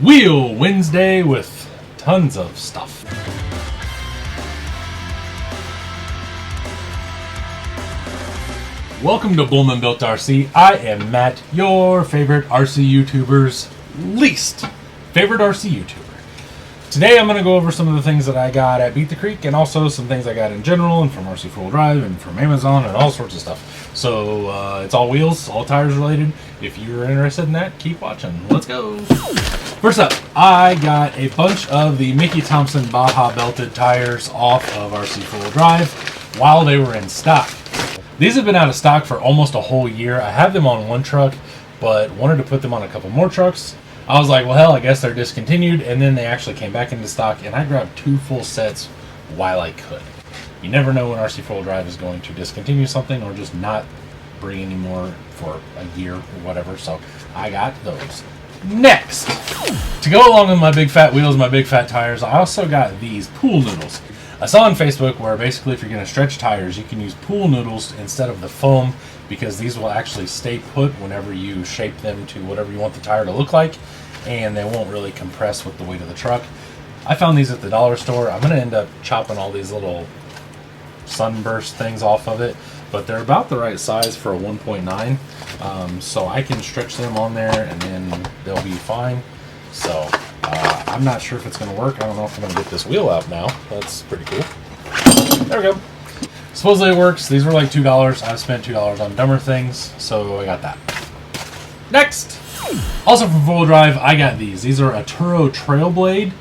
Wheel Wednesday with tons of stuff. Welcome to Bullman Built RC. I am Matt, your favorite RC YouTuber's least favorite RC YouTuber. Today I'm going to go over some of the things that I got at Beat the Creek and also some things I got in general and from RC4WD and from Amazon and all sorts of stuff. So it's all wheels, all tires related. If you're interested in that, keep watching. Let's go. First up, I got a bunch of the Mickey Thompson Baja belted tires off of RC4WD while they were in stock. These have been out of stock for almost a whole year. I have them on one truck, but wanted to put them on a couple more trucks. I was like, well, hell, I guess they're discontinued, and then they actually came back into stock, and I grabbed 2 full sets while I could. You never know when RC4WD is going to discontinue something or just not bring any more for a year or whatever, so I got those. Next, to go along with my big fat wheels, my big fat tires, I also got these pool noodles. I saw on Facebook where basically if you're going to stretch tires, you can use pool noodles instead of the foam because these will actually stay put whenever you shape them to whatever you want the tire to look like, and they won't really compress with the weight of the truck. I found these at the dollar store. I'm going to end up chopping all these little sunburst things off of it, but they're about the right size for a 1.9, so I can stretch them on there and then they'll be fine. So I'm not sure if it's going to work. I don't know if I'm going to get this wheel out now. That's pretty cool. There we go. Supposedly it works. These were like $2. I've spent $2 on dumber things, so I got that. Next! Also from Full Drive, I got these. These are Aturo Trailblade.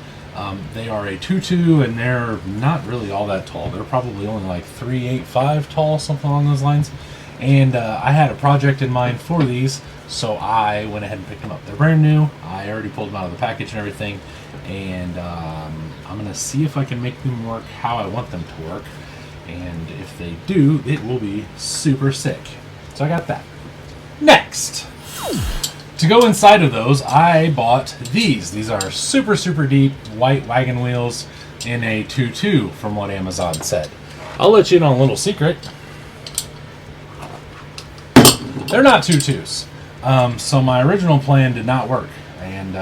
They are a 2.2 and they're not really all that tall. They're probably only like 3.85 tall, something along those lines. And I had a project in mind for these, so I went ahead and picked them up. They're brand new. I already pulled them out of the package and everything, and I'm going to see if I can make them work how I want them to work. And if they do, it will be super sick. So I got that. Next, to go inside of those, I bought these. These are super, super deep white wagon wheels in a 2.2 from what Amazon said. I'll let you in on a little secret. They're not 2.2s. So my original plan did not work, and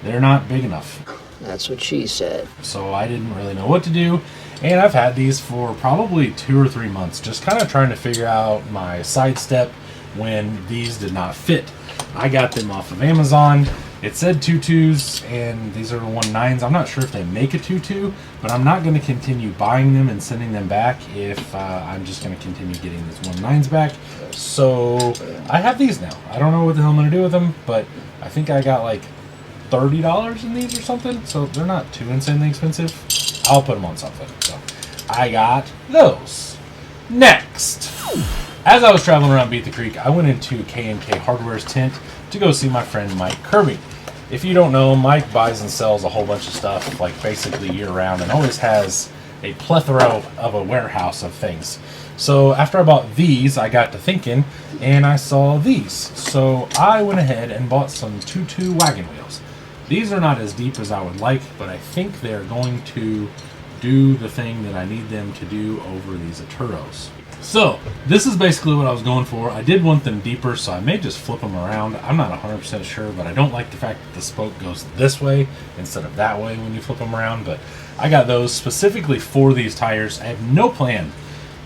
they're not big enough. That's what she said. So I didn't really know what to do, and I've had these for probably 2 or 3 months, just kind of trying to figure out my sidestep when these did not fit. I got them off of Amazon. It said 2.2s, and these are 1.9s. I'm not sure if they make a 2.2, but I'm not going to continue buying them and sending them back if I'm just going to continue getting these 1.9s back. So I have these now. I don't know what the hell I'm going to do with them, but I think I got like $30 in these or something, so they're not too insanely expensive. I'll put them on something. So I got those. Next, as I was traveling around Beat the Creek, I went into K&K Hardware's tent to go see my friend Mike Kirby. If you don't know, Mike buys and sells a whole bunch of stuff like basically year round and always has a plethora of a warehouse of things. So after I bought these, I got to thinking and I saw these. So I went ahead and bought some 2.2 wagon wheels. These are not as deep as I would like, but I think they're going to do the thing that I need them to do over these Aturos. So this is basically what I was going for. I did want them deeper, so I may just flip them around. I'm not 100% sure, but I don't like the fact that the spoke goes this way instead of that way when you flip them around. But I got those specifically for these tires. I have no plan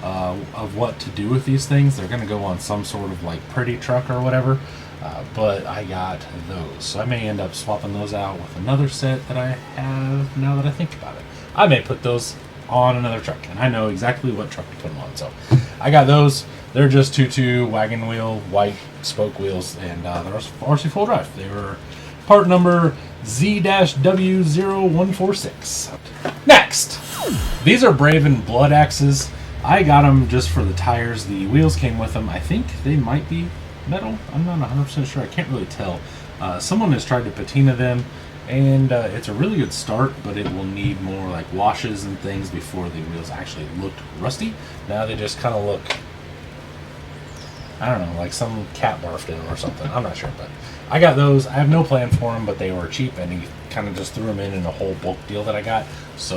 of what to do with these things. They're going to go on some sort of like pretty truck or whatever. But I got those. So I may end up swapping those out with another set that I have now that I think about it. I may put those on another truck, and I know exactly what truck to put them on. So I got those. They're just 2.2 wagon wheel, white spoke wheels, and they're RC4WD. They were part number Z-W0146. Next, these are Braven Blood Axes. I got them just for the tires. The wheels came with them. I think they might be metal. I'm not 100% sure. I can't really tell. Someone has tried to patina them, and it's a really good start, but it will need more like washes and things before the wheels actually looked rusty. Now they just kind of look, I don't know, like some cat barfed in them or something. I'm not sure, but I got those. I have no plan for them, but they were cheap, and he kind of just threw them in a whole bulk deal that I got. So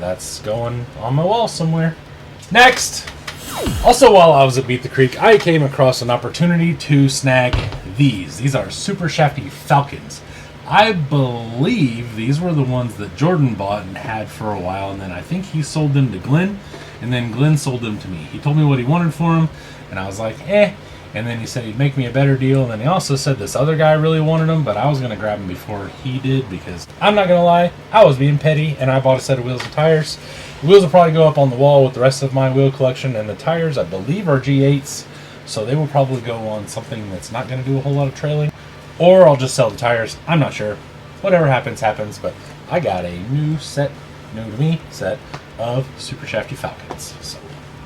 that's going on my wall somewhere. Next, also while I was at Beat the Creek, I came across an opportunity to snag these. These are SuperShafty Falcons. I believe these were the ones that Jordan bought and had for a while, and then I think he sold them to Glenn, and then Glenn sold them to me. He told me what he wanted for them, and I was like, eh. And then he said he'd make me a better deal, and then he also said this other guy really wanted them, but I was going to grab them before he did, because I'm not going to lie, I was being petty, and I bought a set of wheels and tires. The wheels will probably go up on the wall with the rest of my wheel collection, and the tires, I believe, are G8s, so they will probably go on something that's not going to do a whole lot of trailing. Or I'll just sell the tires. I'm not sure. Whatever happens, happens. But I got a new to me set of SuperShafty Falcons. So,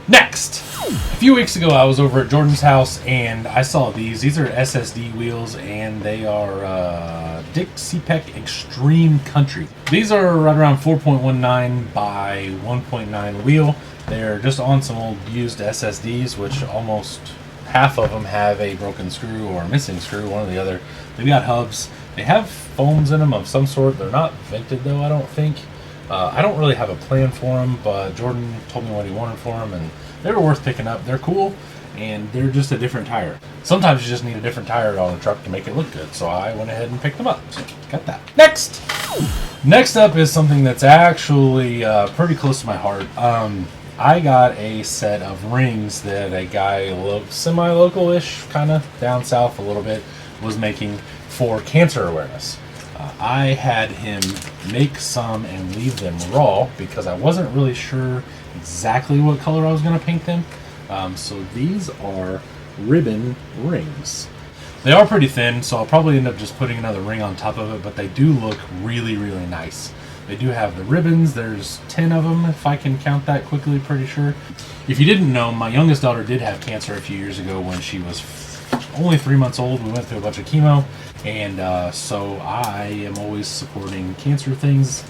next! A few weeks ago, I was over at Jordan's house, and I saw these. These are SSD wheels, and they are Dick Cepek Extreme Country. These are right around 4.19 by 1.9 wheel. They're just on some old used SSDs, which almost half of them have a broken screw or a missing screw, one or the other. They've got hubs. They have foams in them of some sort. They're not vented though, I don't think. I don't really have a plan for them, but Jordan told me what he wanted for them, and they were worth picking up. They're cool, and they're just a different tire. Sometimes you just need a different tire on a truck to make it look good, so I went ahead and picked them up. So, got that. Next up is something that's actually pretty close to my heart. I got a set of rings that a guy semi-local-ish, kind of down south a little bit, was making for cancer awareness. I had him make some and leave them raw because I wasn't really sure exactly what color I was going to paint them. So these are ribbon rings. They are pretty thin, so I'll probably end up just putting another ring on top of it, but they do look really, really nice. They do have the ribbons. There's 10 of them, if I can count that quickly, pretty sure. If you didn't know, my youngest daughter did have cancer a few years ago when she was only 3 months old. We went through a bunch of chemo, and so I am always supporting cancer things,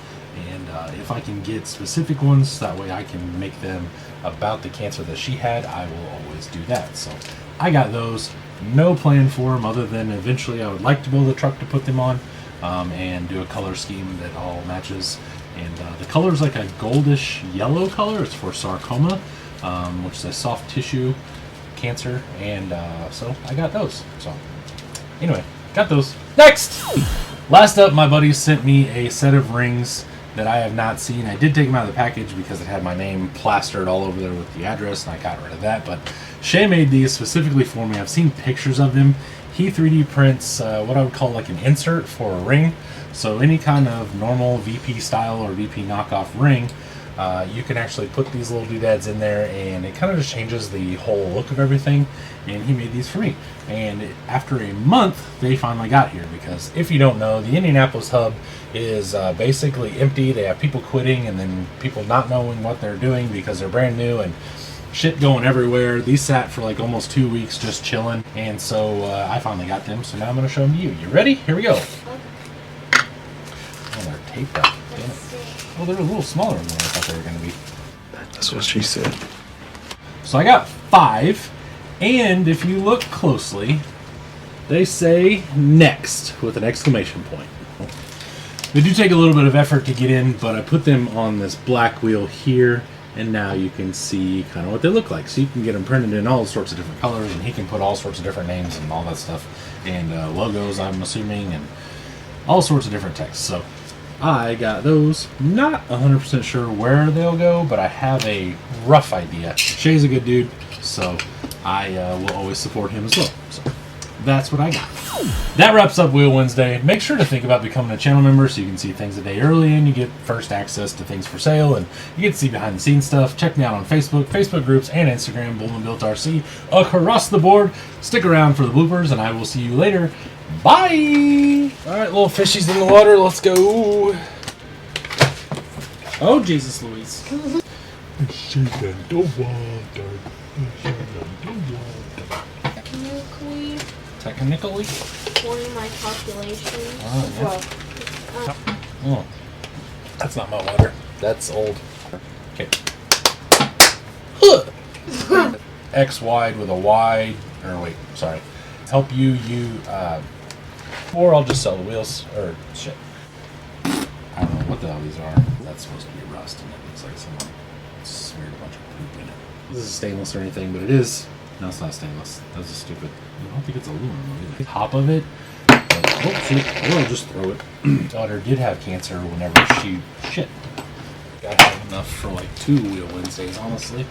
and if I can get specific ones, that way I can make them about the cancer that she had, I will always do that. So I got those. No plan for them other than eventually I would like to build a truck to put them on. And do a color scheme that all matches. And the color is like a goldish yellow color. It's for sarcoma, which is a soft tissue cancer. And so I got those. So anyway, got those. Next! Last up, my buddy sent me a set of rings that I have not seen. I did take them out of the package because it had my name plastered all over there with the address, and I got rid of that. But Shay made these specifically for me. I've seen pictures of them. He 3D prints what I would call like an insert for a ring. So any kind of normal VP style or VP knockoff ring, you can actually put these little doodads in there, and it kind of just changes the whole look of everything. And he made these for me. And after a month, they finally got here, because if you don't know, the Indianapolis hub is basically empty. They have people quitting and then people not knowing what they're doing because they're brand new, and shit going everywhere. These sat for like almost 2 weeks just chilling, and so I finally got them, so now I'm going to show them to you. You ready? Here we go. Oh, they're taped up. Damn it. Oh, they're a little smaller than I thought they were going to be. That's what she said. So I got 5, and if you look closely, they say next with an exclamation point. They do take a little bit of effort to get in, but I put them on this black wheel here, and now you can see kind of what they look like. So you can get them printed in all sorts of different colors, and he can put all sorts of different names and all that stuff, and logos, I'm assuming, and all sorts of different text. So I got those. Not 100% sure where they'll go, but I have a rough idea. Shay's a good dude, so I will always support him as well. So that's what I got. That wraps up Wheel Wednesday. Make sure to think about becoming a channel member so you can see things a day early, and you get first access to things for sale, and you get to see behind the scenes stuff. Check me out on Facebook groups, and Instagram, Bullman Built RC, across the board. Stick around for the bloopers, and I will see you later. Bye! Alright, little fishies in the water, let's go. Oh, Jesus Louise. Technically? For my calculations. Oh, that's not my water. That's old. Okay. X wide with a wide, or wait, sorry. Help you, or I'll just sell the wheels, or shit. I don't know what the hell these are. That's supposed to be rust, and it looks like someone smeared a bunch of poop in it. This is stainless or anything, but it is. No, it's not stainless. That's just stupid. I don't think it's aluminum either. Top of it, the Oh, shoot. Or I'll just throw it. Daughter did have cancer whenever she... Shit. Gotta have enough for like 2 Wheel Wednesdays, honestly.